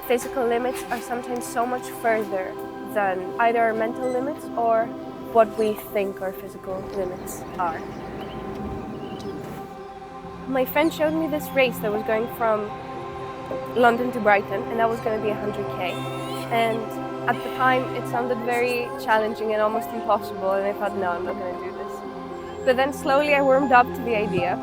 physical limits are sometimes so much further than either our mental limits or what we think our physical limits are. My friend showed me this race that was going from London to Brighton, and that was going to be 100k. And at the time it sounded very challenging and almost impossible, and I thought, no, I'm not going to do this. But then slowly I warmed up to the idea,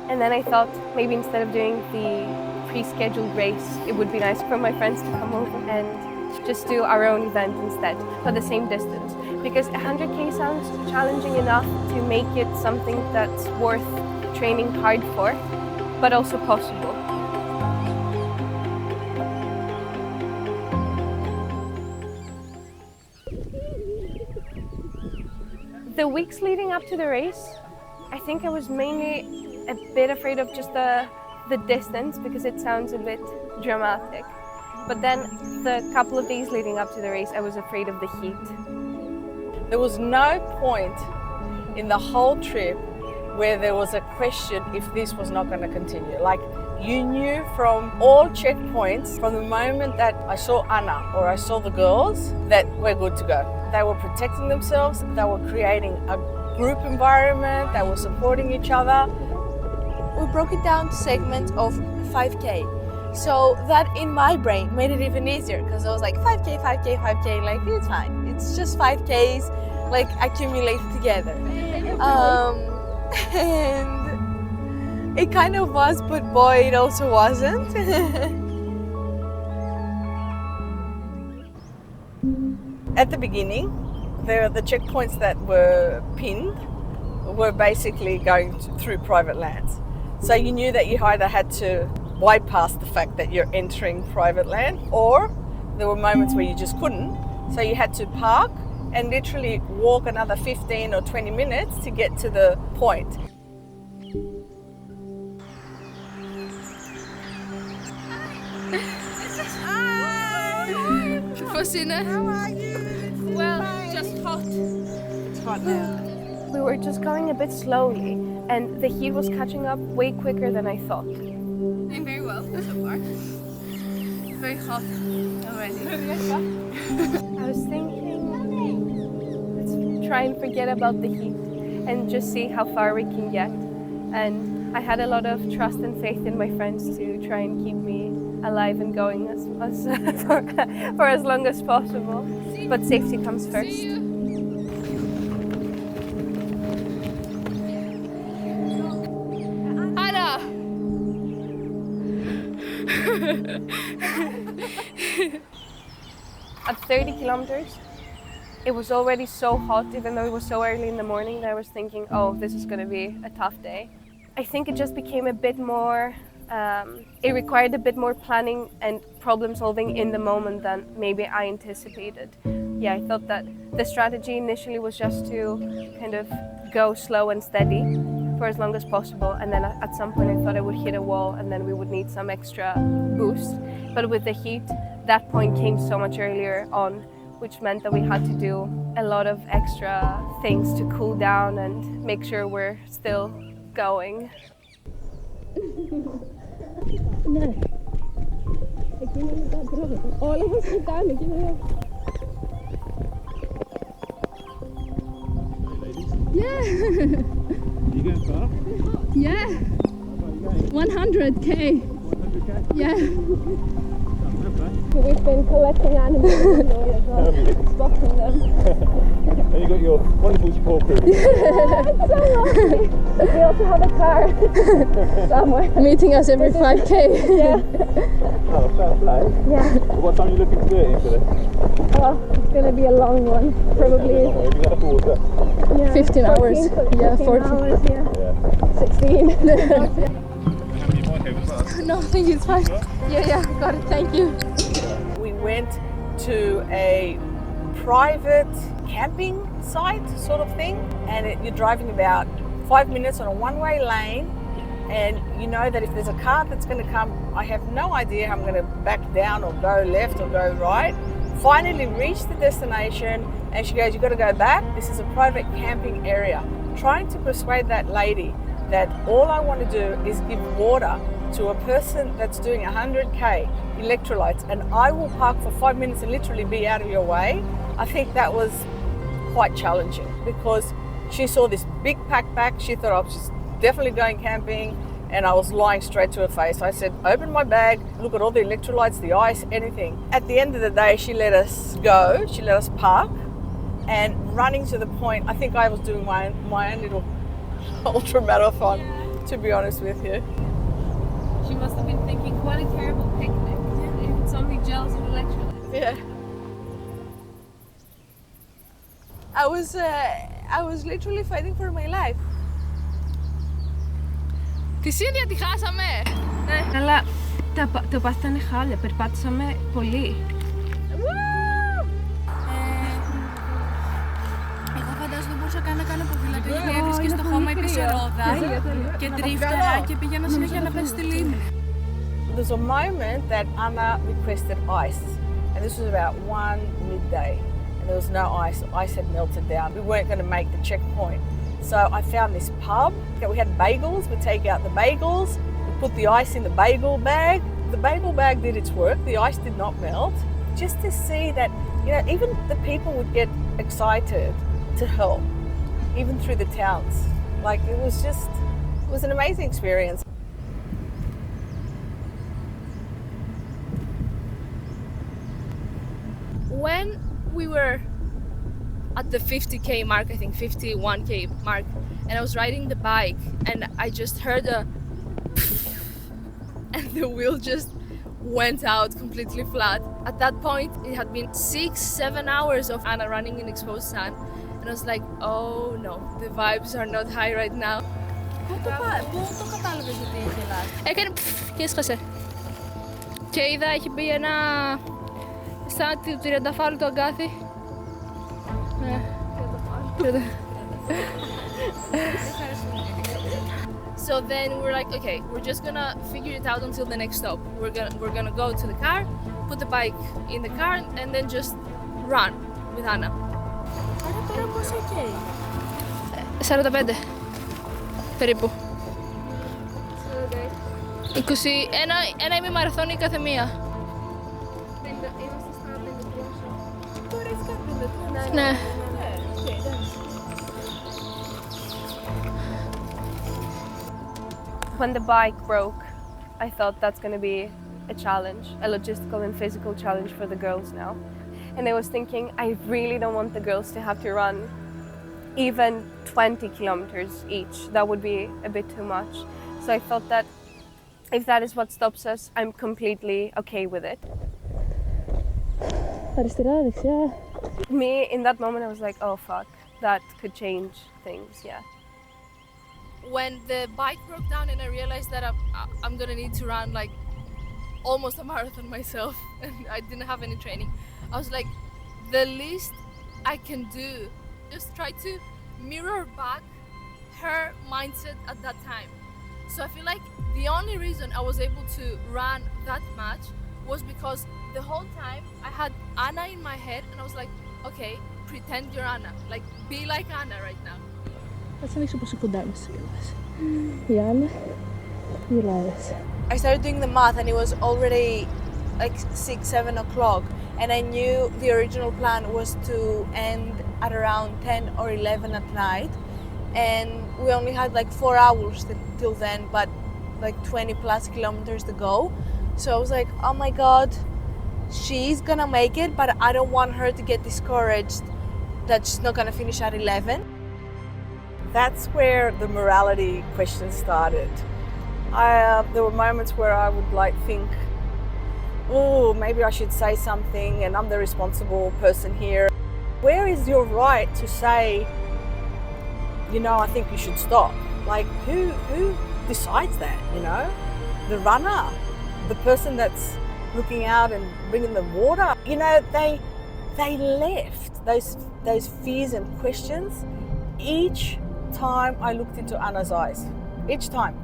and then I thought maybe instead of doing the pre-scheduled race, it would be nice for my friends to come over and just do our own event instead, for the same distance. Because 100k sounds challenging enough to make it something that's worth training hard for, but also possible. The weeks leading up to the race, I think I was mainly a bit afraid of just the distance, because it sounds a bit dramatic. But then the couple of days leading up to the race, I was afraid of the heat. There was no point in the whole trip where there was a question if this was not going to continue. Like, you knew from all checkpoints, from the moment that I saw Anna or I saw the girls, that we're good to go. They were protecting themselves, they were creating a group environment, they were supporting each other. We broke it down to segments of 5k. So that in my brain made it even easier, because I was like 5k, 5k, 5k, like it's fine. It's just 5k's, like accumulated together. And it kind of was, but boy, it also wasn't. At the beginning, the checkpoints that were pinned were basically going through private lands. So you knew that you either had to bypass the fact that you're entering private land, or there were moments where you just couldn't. So you had to park and literally walk another 15 or 20 minutes to get to the point. How are you? Well, just hot. It's hot now. We were just going a bit slowly, and the heat was catching up way quicker than I thought. Doing very well so far. Very hot already. I was thinking, let's try and forget about the heat and just see how far we can get. And I had a lot of trust and faith in my friends to try and keep me alive and going for as long as possible. But safety comes first. Anna! At 30 kilometers, it was already so hot, even though it was so early in the morning, that I was thinking, oh, this is going to be a tough day. I think it just became a bit more, it required a bit more planning and problem solving in the moment than maybe I anticipated. Yeah, I thought that the strategy initially was just to kind of go slow and steady for as long as possible, and then at some point I thought I would hit a wall and then we would need some extra boost. But with the heat, that point came so much earlier on, which meant that we had to do a lot of extra things to cool down and make sure we're still going. Yeah. You going far? Yeah. 100k. 100k? Yeah. We've been collecting animals as well, spotting them. And you got your wonderful support crew. So lucky. We also have a car somewhere. Meeting us every 5k. Yeah. Oh, fair play. Yeah. What time are you looking to do it in today? Well, it's going to be a long one. Probably. Have you got enough water? Yeah, 15 hours. 14, Yeah, 14 14. hours, yeah. Yeah. 16. How many mic over first? No, thank you, it's fine. Yeah, got it, thank you. We went to a private camping site sort of thing, and you're driving about 5 minutes on a one-way lane, and you know that if there's a car that's going to come, I have no idea how I'm going to back down or go left or go right. Finally reached the destination, and she goes, "You've got to go back. This is a private camping area." Trying to persuade that lady that all I want to do is give water to a person that's doing 100k electrolytes, and I will park for 5 minutes and literally be out of your way, I think that was quite challenging, because she saw this big backpack. She thought I was just definitely going camping, and I was lying straight to her face. I said, open my bag, look at all the electrolytes, the ice, anything. At the end of the day, she let us go, she let us park, and running to the point, I think I was doing my own little ultra marathon, to be honest with you. She must have been thinking, what a terrible picnic. If it's only gels and electrolytes. Yeah. I was literally fighting for my life. Τη ίδια τη χάσαμε. Ναι, αλλά το πάθη ήταν χάλια, περπάτησαμε πολύ. Εγώ φαντάζομαι δεν μπορούσα καν να κάνω ποδήλατο γιατί έβρισκε στο χώμα η πίσω ρόδα και τρίφτερα και πήγαινα συνέχεια να πέσω στη λίμνη. There was a moment that Anna requested ice, and this was about 1 midday, and there was no ice. The ice had melted down. We weren't going to make the checkpoint. So I found this pub. We had bagels. We take out the bagels. We put the ice in the bagel bag. The bagel bag did its work. The ice did not melt. Just to see that, you know, even the people would get excited to help, even through the towns. Like it was an amazing experience. When we were at the 50k mark, I think 51k mark, and I was riding the bike and I just heard a and the wheel just went out completely flat. At that point it had been 6-7 hours of Anna running in exposed sun, and I was like, oh no, the vibes are not high right now. Πού το κατάλαβες ότι είχε λάθη? Έκανε και έσχασε. Και είδα έχει μπει ένα σαν του τριανταφάρου του αγκάθι. Ναι. So then we were like, okay, we're just gonna figure it out until the next stop. We're gonna go to the car, put the bike in the car, and then just run with Anna. Άρα τώρα πόσο καίει? 45 περίπου. 21 ημιμαραθώνη κάθε μία. Τώρα έχει κάνει 53. Ναι. When the bike broke, I thought that's going to be a challenge, a logistical and physical challenge for the girls now. And I was thinking, I really don't want the girls to have to run even 20 kilometers each. That would be a bit too much. So I thought that if that is what stops us, I'm completely okay with it. Αριστερά, δεξιά. Me, in that moment, I was like, oh fuck, that could change things, yeah. When the bike broke down and I realized that I'm gonna need to run like almost a marathon myself and I didn't have any training, I was like, the least I can do, just try to mirror back her mindset at that time. So I feel like the only reason I was able to run that much was because the whole time I had Anna in my head and I was like, okay, pretend you're Anna, like be like Anna right now. Ας ανοίξω πόσο κοντά είμαστε κιόλας. Η Άννα, η Ελλάδας. I started doing the math and it was already like 6-7 o'clock, and I knew the original plan was to end at around 10 or 11 at night, and we only had like 4 hours till then, but like 20 plus kilometers to go. So I was like, oh my god, she's gonna make it, but I don't want her to get discouraged that she's not gonna finish at 11. That's where the morality question started. There were moments where I would like think, oh, maybe I should say something and I'm the responsible person here. Where is your right to say, you know, I think you should stop? Like who decides that, you know? The runner, the person that's looking out and bringing the water. You know, they left those fears and questions each time I looked into Anna's eyes. Each time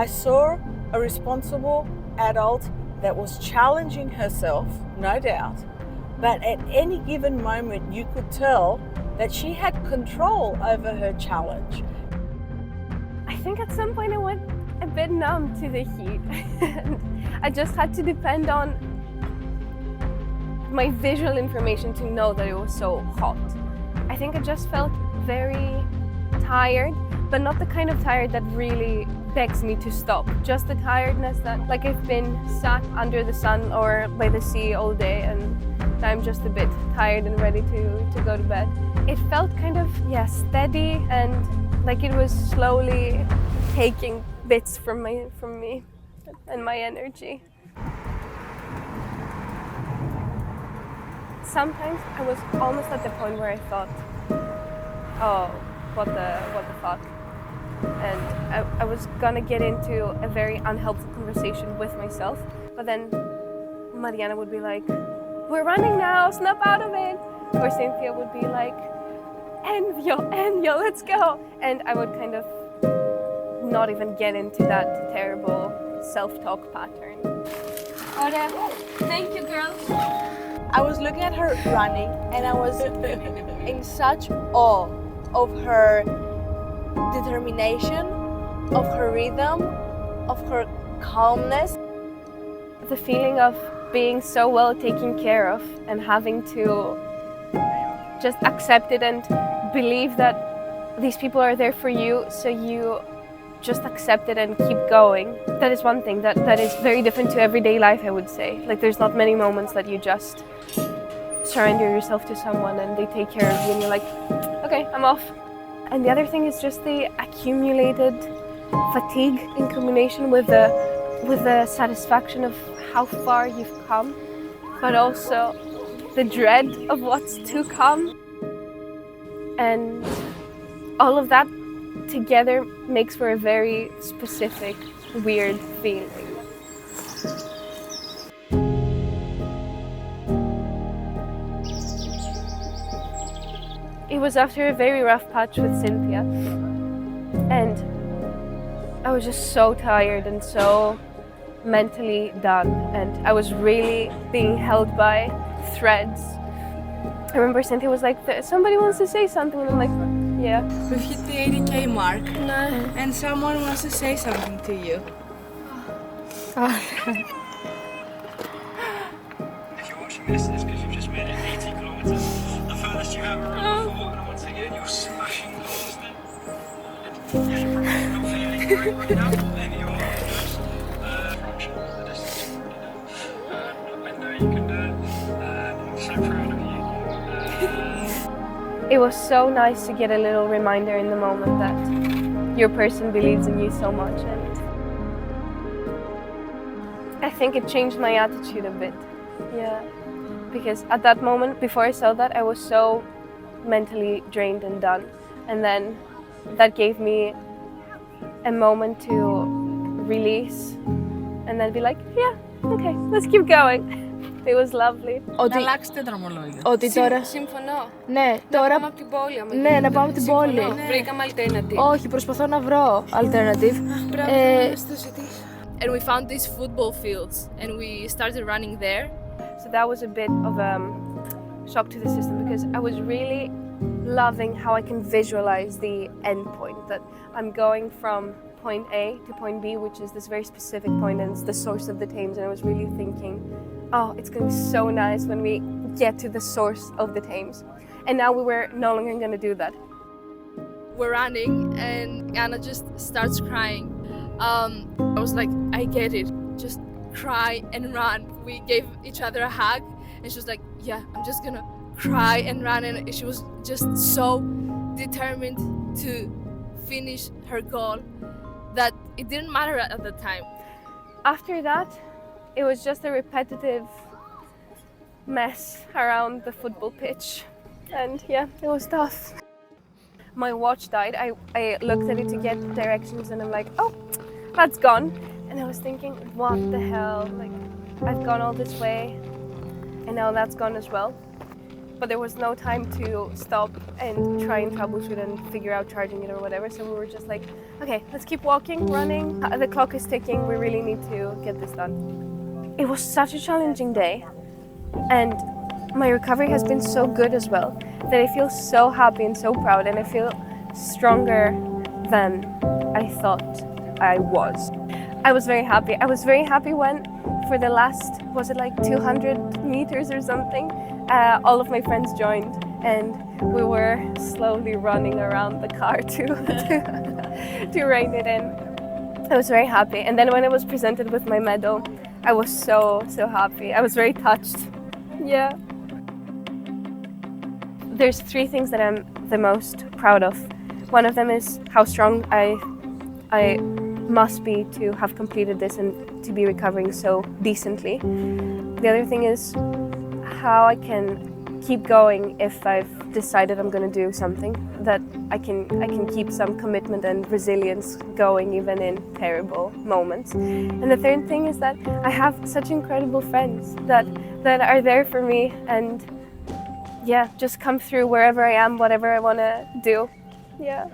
I saw a responsible adult that was challenging herself, no doubt, but at any given moment you could tell that she had control over her challenge. I think at some point a bit numb to the heat. I just had to depend on my visual information to know that it was so hot. I think I just felt very tired, but not the kind of tired that really begs me to stop. Just the tiredness that, like, I've been sat under the sun or by the sea all day and I'm just a bit tired and ready to go to bed. It felt kind of, steady and like it was slowly taking bits from me and my energy. Sometimes I was almost at the point where I thought, oh, what the fuck? And I was gonna get into a very unhelpful conversation with myself, but then Mariana would be like, we're running now, snap out of it. Or Cynthia would be like, Envio, let's go. And I would kind of not even get into that terrible self-talk pattern. Ora, Thank you, girls. I was looking at her running and I was in such awe of her determination, of her rhythm, of her calmness. The feeling of being so well taken care of and having to just accept it and believe that these people are there for you, so you just accept it and keep going. That is one thing that is very different to everyday life, I would say. Like, there's not many moments that you just surrender yourself to someone and they take care of you and you're like, okay, I'm off. And the other thing is just the accumulated fatigue in combination with the satisfaction of how far you've come, but also the dread of what's to come. And all of that together makes for a very specific, weird feeling. It was after a very rough patch with Cynthia, and I was just so tired and so mentally done, and I was really being held by threads. I remember Cynthia was like, somebody wants to say something, and I'm like, yeah. We've hit the 80k mark No. and someone wants to say something to you. If you're watching this, it's because you've just made it 80 kilometres. The furthest you ever run before, and once again you're smashing past it. You're probably not feeling great right now. Maybe you're just a fraction of the distance you've already done. I know you can do it. I'm so proud of you. It was so nice to get a little reminder in the moment that your person believes in you so much, and I think it changed my attitude a bit. Yeah, because at that moment, before I saw that, I was so mentally drained and done, and then that gave me a moment to release and then be like, yeah, okay, let's keep going. It was lovely. Να αλλάξετε δρομολόγιο. Ότι τώρα. Συμφωνώ. Ναι, Να τώρα. πάμε από την πόλη. άμα Ναι, γίνεται. να πάμε από την πόλη. Συμφωνώ. Βρήκαμε alternative. Όχι, προσπαθώ να βρω alternative. And we found these football fields and we started running there. So that was a bit of a shock to the system, because I was really loving how I can visualize the end point, that I'm going from point A to point B, which is this very specific point and it's the source of the Thames, and I was really thinking, oh, it's going to be so nice when we get to the source of the Thames. And now we were no longer going to do that. We're running and Anna just starts crying. I was like, I get it, just cry and run. We gave each other a hug and she was like, yeah, I'm just gonna cry and run. And she was just so determined to finish her goal that it didn't matter at the time. After that, it was just a repetitive mess around the football pitch. And yeah, it was tough. My watch died. I looked at it to get directions and I'm like, oh, that's gone. And I was thinking, what the hell? Like, I've gone all this way and now that's gone as well. But there was no time to stop and try and troubleshoot and figure out charging it or whatever. So we were just like, okay, let's keep walking, running. The clock is ticking. We really need to get this done. It was such a challenging day. And my recovery has been so good as well that I feel so happy and so proud, and I feel stronger than I thought I was. I was very happy. I was very happy when, for the last, was it like 200 meters or something, all of my friends joined and we were slowly running around the car to rein it in. I was very happy. And then when I was presented with my medal, I was so happy. I was very touched. Yeah. There's 3 things that I'm the most proud of. One of them is how strong I must be to have completed this and to be recovering so decently. The other thing is how I can keep going if I've decided I'm going to do something, that I can keep some commitment and resilience going even in terrible moments. And the third thing is that I have such incredible friends that are there for me and yeah, just come through wherever I am, whatever I want to do. Yeah.